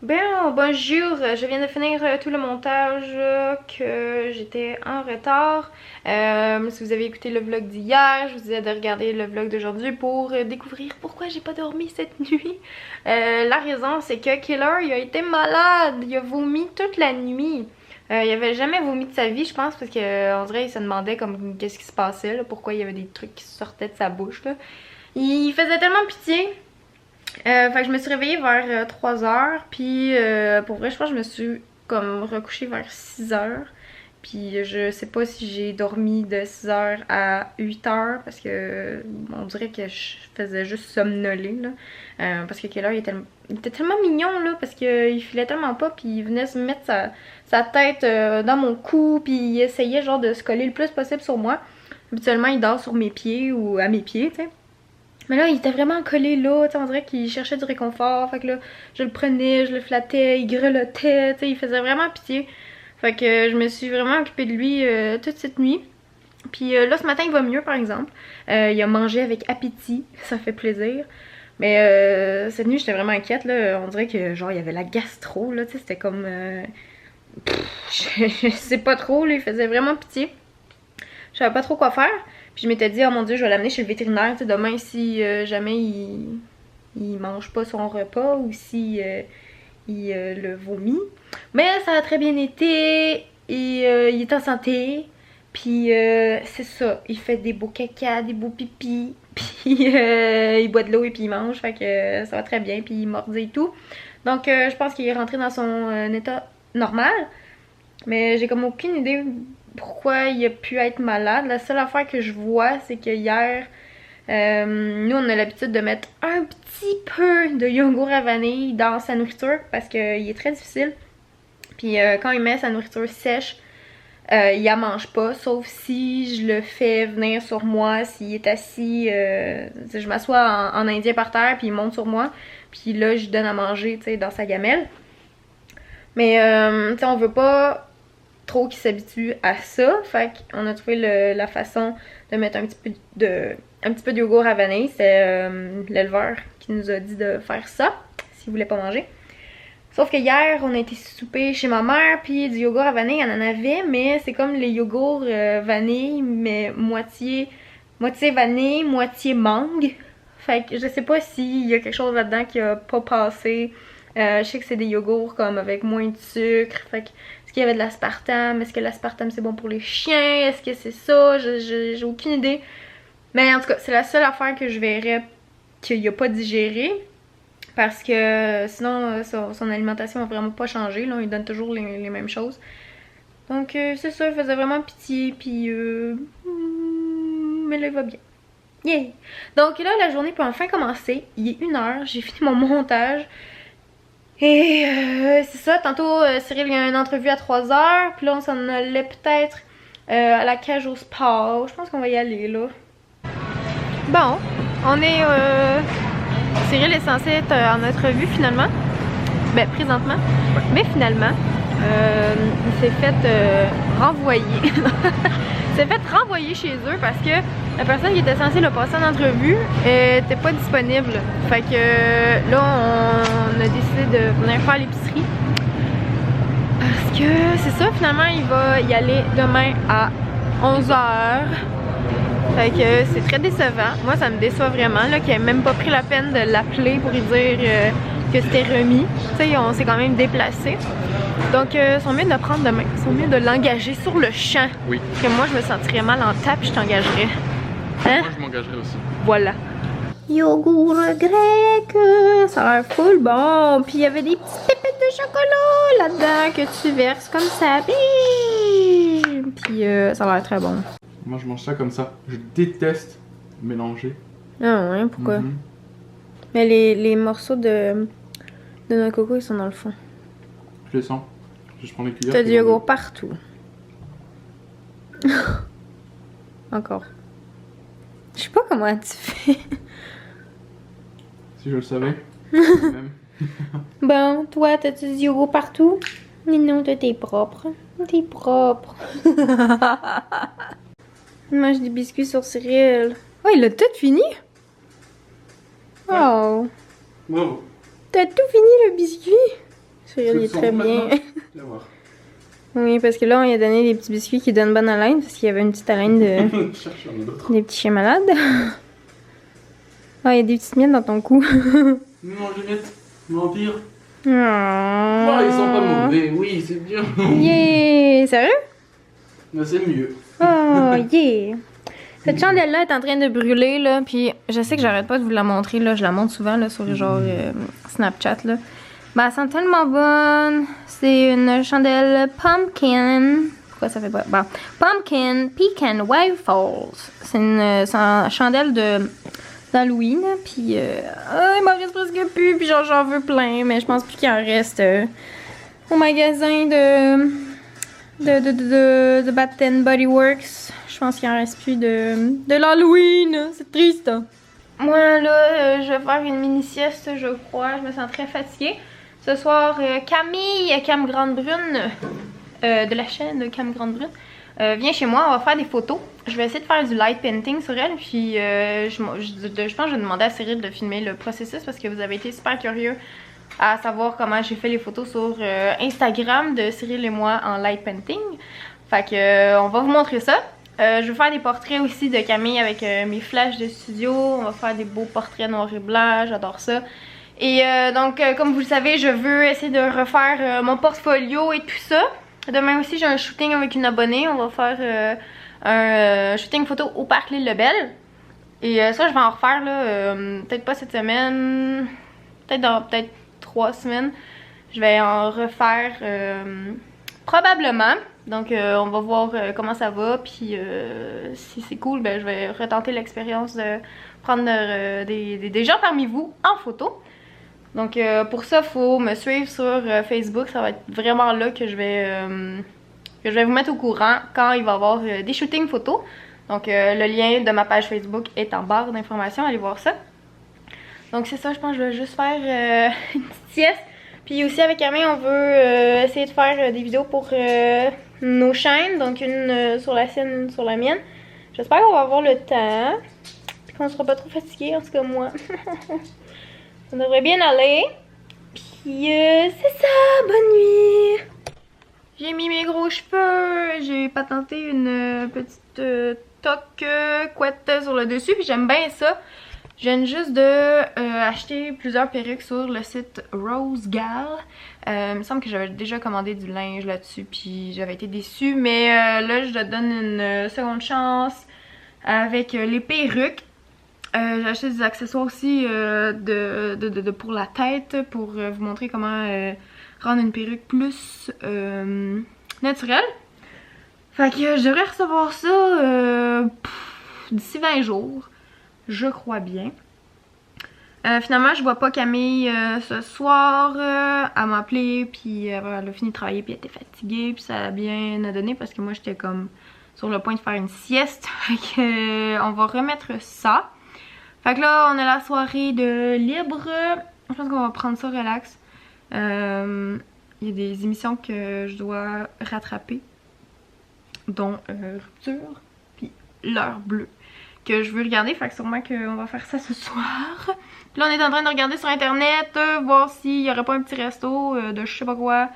Bonjour, je viens de finir tout le montage que j'étais en retard. Si vous avez écouté le vlog d'hier, je vous disais de regarder le vlog d'aujourd'hui pour découvrir pourquoi j'ai pas dormi cette nuit. La raison c'est que Killer il a été malade, il a vomi toute la nuit. Il avait jamais vomi de sa vie je pense parce que on dirait il se demandait comme qu'est-ce qui se passait, là, pourquoi il y avait des trucs qui sortaient de sa bouche là. Il faisait tellement pitié. Fait que je me suis réveillée vers 3h, puis pour vrai je pense que je me suis comme recouchée vers 6h. Puis je sais pas si j'ai dormi de 6h à 8h parce que on dirait que je faisais juste somnoler là. Parce que Keller il était tellement mignon là parce qu'il filait tellement pas, puis il venait se mettre sa tête dans mon cou, puis il essayait genre de se coller le plus possible sur moi. Habituellement il dort sur mes pieds ou à mes pieds, tu sais. Mais là, il était vraiment collé là, on dirait qu'il cherchait du réconfort. Fait que là, je le prenais, je le flattais, il grelottait, il faisait vraiment pitié. Fait que je me suis vraiment occupée de lui toute cette nuit. Puis là, ce matin, il va mieux par exemple. Il a mangé avec appétit, ça fait plaisir. Mais cette nuit, j'étais vraiment inquiète, là. On dirait que genre, il y avait la gastro, là, c'était comme... je sais pas trop, là, il faisait vraiment pitié. Je savais pas trop quoi faire. Puis je m'étais dit, oh mon dieu, je vais l'amener chez le vétérinaire, demain si jamais il mange pas son repas ou si il le vomit. Mais ça a très bien été et il est en santé. Puis c'est ça, il fait des beaux caca, des beaux pipis. Puis il boit de l'eau et puis il mange, fait que ça va très bien. Puis il mordit et tout. Donc je pense qu'il est rentré dans son état normal. Mais j'ai comme aucune idée pourquoi il a pu être malade. La seule affaire que je vois, c'est que hier, nous on a l'habitude de mettre un petit peu de yogourt à vanille dans sa nourriture parce qu'il est très difficile. Puis quand il met sa nourriture sèche, il la mange pas, sauf si je le fais venir sur moi, s'il est assis, je m'assois en indien par terre, puis il monte sur moi, puis là je donne à manger, tu sais, dans sa gamelle. Mais tu sais, on veut pas trop qu'il s'habitue à ça, fait qu'on a trouvé la façon de mettre un petit peu de yogourt à vanille. C'est l'éleveur qui nous a dit de faire ça s'il voulait pas manger. Sauf que hier on a été souper chez ma mère, puis du yogourt à vanille on en avait, mais c'est comme les yogourts vanille mais moitié vanille, moitié mangue. Fait que je sais pas s'il y a quelque chose là-dedans qui a pas passé. Je sais que c'est des yogourts comme avec moins de sucre, fait que est-ce qu'il y avait de l'aspartame? Est-ce que l'aspartame c'est bon pour les chiens? Est-ce que c'est ça? J'ai aucune idée. Mais en tout cas, c'est la seule affaire que je verrais qu'il a pas digéré. Parce que sinon, son alimentation va vraiment pas changer. Là, il donne toujours les mêmes choses. Donc c'est ça, il faisait vraiment pitié. Puis mais là, il va bien. Yeah! Donc là, la journée peut enfin commencer. Il est 1h, j'ai fini mon montage. Et c'est ça, tantôt Cyril il y a une entrevue à 3h, puis là on s'en allait peut-être à la cage au sport. Je pense qu'on va y aller là. Bon, on est... Cyril est censé être en entrevue finalement. Ben présentement. Mais finalement, il s'est fait renvoyer. Il s'est fait renvoyer chez eux parce que la personne qui était censée le passer en entrevue était pas disponible. Fait que là, on a décidé de venir faire l'épicerie. Parce que c'est ça, finalement, il va y aller demain à 11h. Fait que c'est très décevant. Moi, ça me déçoit vraiment qu'il ait même pas pris la peine de l'appeler pour lui dire que c'était remis. Tu sais, on s'est quand même déplacé. Donc, ils sont mieux de le prendre demain. Ils sont mieux de l'engager sur le champ. Oui. Parce que moi, je me sentirais mal en tape et je t'engagerais. Hein? Moi, je m'engagerais aussi. Voilà. Yogourt grec, ça a l'air full bon. Puis il y avait des petites pépettes de chocolat là-dedans que tu verses comme ça. Puis ça a l'air très bon. Moi, je mange ça comme ça. Je déteste mélanger. Ah ouais, pourquoi? Mais les morceaux de noix de coco, ils sont dans le fond. Je les sens. Je prends les cuillères. T'as du yogourt partout. Encore. Je sais pas comment tu fais. Si je le savais. Même. Bon, toi, t'as-tu du yogourt partout? Mais non, toi, t'es propre. T'es propre. Mange des biscuits sur Cyril. Oh, il a tout fini? Oh. Wow. T'as tout fini le biscuit? Cyril il est très bien. Viens voir. Oui, parce que là, on lui a donné des petits biscuits qui donnent bonne haleine, parce qu'il y avait une petite haleine de... Cherche un autre. des petits chiens malades. Ah, il y a des petites miettes dans ton cou. Non, Juliette, vampire. Oh. Oh, ils sont pas mauvais, oui, c'est bien. Yeah! Sérieux? Mais c'est mieux. Oh, yeah! Cette chandelle-là est en train de brûler, là, puis je sais que j'arrête pas de vous la montrer, là, je la montre souvent, là, sur genre Snapchat, là. Ben, elle sent tellement bonne. C'est une chandelle pumpkin. Pourquoi ça fait pas? Bon. Pumpkin Pecan Waffles. C'est une chandelle d'Halloween. Puis, il m'en reste presque plus. Puis, genre, j'en veux plein. Mais je pense plus qu'il en reste au magasin de Bath & Body Works. Je pense qu'il en reste plus de l'Halloween. C'est triste. Moi, là, je vais faire une mini-sieste, je crois. Je me sens très fatiguée. Ce soir, Camille, Cam Grande Brune, de la chaîne Cam Grande Brune, vient chez moi, on va faire des photos. Je vais essayer de faire du light painting sur elle, puis je pense que je vais demander à Cyril de filmer le processus parce que vous avez été super curieux à savoir comment j'ai fait les photos sur Instagram de Cyril et moi en light painting. Fait que on va vous montrer ça. Je vais faire des portraits aussi de Camille avec mes flashs de studio. On va faire des beaux portraits noir et blanc, j'adore ça. Et donc, comme vous le savez, je veux essayer de refaire mon portfolio et tout ça. Demain aussi, j'ai un shooting avec une abonnée. On va faire un shooting photo au Parc L'Île-Lebel. Et ça, je vais en refaire, là, peut-être pas cette semaine, peut-être dans 3 semaines. Je vais en refaire probablement. Donc, on va voir comment ça va. Puis, si c'est cool, ben, je vais retenter l'expérience de prendre des gens parmi vous en photo. Donc pour ça, il faut me suivre sur Facebook. Ça va être vraiment là que je vais vous mettre au courant quand il va y avoir des shootings photos. Donc le lien de ma page Facebook est en barre d'informations. Allez voir ça. Donc c'est ça, je pense que je vais juste faire une petite sieste. Puis aussi avec Camille, on veut essayer de faire des vidéos pour nos chaînes. Donc une sur la sienne, une sur la mienne. J'espère qu'on va avoir le temps. Puis qu'on sera pas trop fatigué, en tout cas moi. Ça devrait bien aller. Puis c'est ça, bonne nuit. J'ai mis mes gros cheveux. J'ai patenté une petite toque couette sur le dessus. Puis j'aime bien ça. Je viens juste de acheter plusieurs perruques sur le site Rose Gal. Il me semble que j'avais déjà commandé du linge là-dessus. Puis j'avais été déçue. Mais là, je donne une seconde chance avec les perruques. J'ai acheté des accessoires aussi pour la tête pour vous montrer comment rendre une perruque plus naturelle. Fait que je devrais recevoir ça d'ici 20 jours, je crois bien. Finalement, je vois pas Camille ce soir. Elle m'a appelé, puis elle a fini de travailler, puis elle était fatiguée, puis ça a bien donné parce que moi j'étais comme sur le point de faire une sieste. Fait que on va remettre ça. Fait que là, on a la soirée de libre. Je pense qu'on va prendre ça relax. Il y a des émissions que je dois rattraper, dont Rupture, puis L'Heure Bleue, que je veux regarder. Fait que sûrement qu'on va faire ça ce soir. Puis là, on est en train de regarder sur internet, voir s'il y aurait pas un petit resto de je sais pas quoi.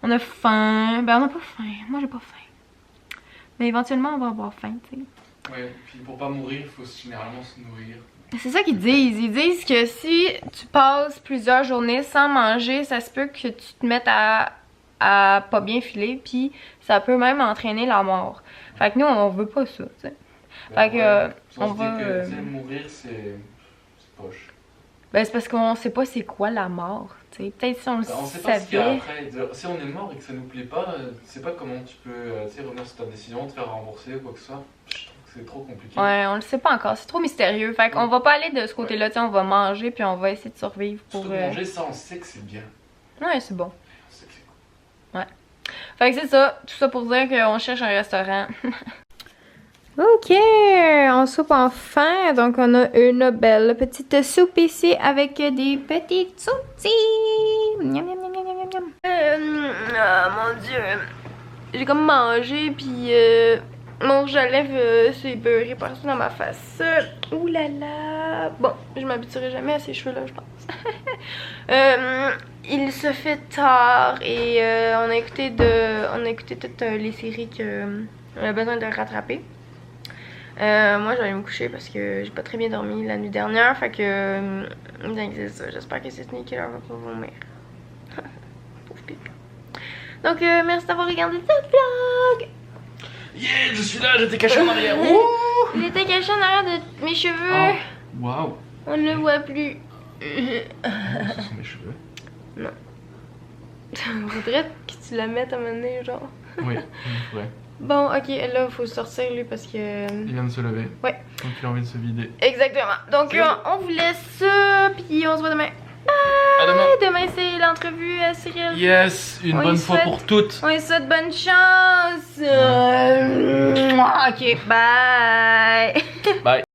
On a faim. Ben, on a pas faim. Moi, j'ai pas faim. Mais éventuellement, on va avoir faim, tu sais. Ouais, puis pour pas mourir, il faut généralement se nourrir. C'est ça qu'ils disent. Ils disent que si tu passes plusieurs journées sans manger, ça se peut que tu te mettes à pas bien filer, puis ça peut même entraîner la mort. Fait que nous, on veut pas ça, tu sais. Fait que on va. Mourir, c'est poche. Ben, c'est parce qu'on sait pas c'est quoi la mort, tu sais. Peut-être si on le savait. On sait pas ce qu'il y a après. Si on est mort et que ça nous plaît pas, tu sais pas comment tu peux revenir sur ta décision, te faire rembourser ou quoi que ce soit. C'est trop compliqué. Ouais, on le sait pas encore, c'est trop mystérieux. Fait qu'on va pas aller de ce côté-là, on va manger puis on va essayer de survivre pour. Manger ça, on sait que c'est bien. Ouais, c'est bon. On sait que c'est cool. Ouais. Fait que c'est ça, tout ça pour dire qu'on cherche un restaurant. Ok, on soupe enfin. Donc on a une belle petite soupe ici avec des petites sautilles. Miam, miam, miam, miam, miam. Oh mon dieu. J'ai comme mangé puis Mon rouge à lèvres s'est beurré partout dans ma face. Ouh là là. Bon, je m'habituerai jamais à ces cheveux-là, je pense. Il se fait tard et on a écouté toutes les séries qu'on a besoin de rattraper. Moi, je vais aller me coucher parce que j'ai pas très bien dormi la nuit dernière. Fait que, c'est ça. J'espère que cette nuit, qu'elle va pas vomir. Pauvre pipi. Donc, merci d'avoir regardé ce vlog. Yeah, je suis là, j'étais caché en arrière. Il était caché en arrière de mes cheveux. Oh, waouh. On ne le voit plus. Ce sont mes cheveux. Non. Faudrait que tu la mettes à un moment donné, genre. Oui, il faudrait. Bon, ok, là, il faut sortir lui parce que. Il vient de se lever. Ouais. Donc il a envie de se vider. Exactement. Donc, on vous laisse, puis on se voit demain. À demain. Demain, c'est l'entrevue à Cyril. Yes, une bonne fois pour toutes. On lui souhaite bonne chance. Ok, bye. Bye.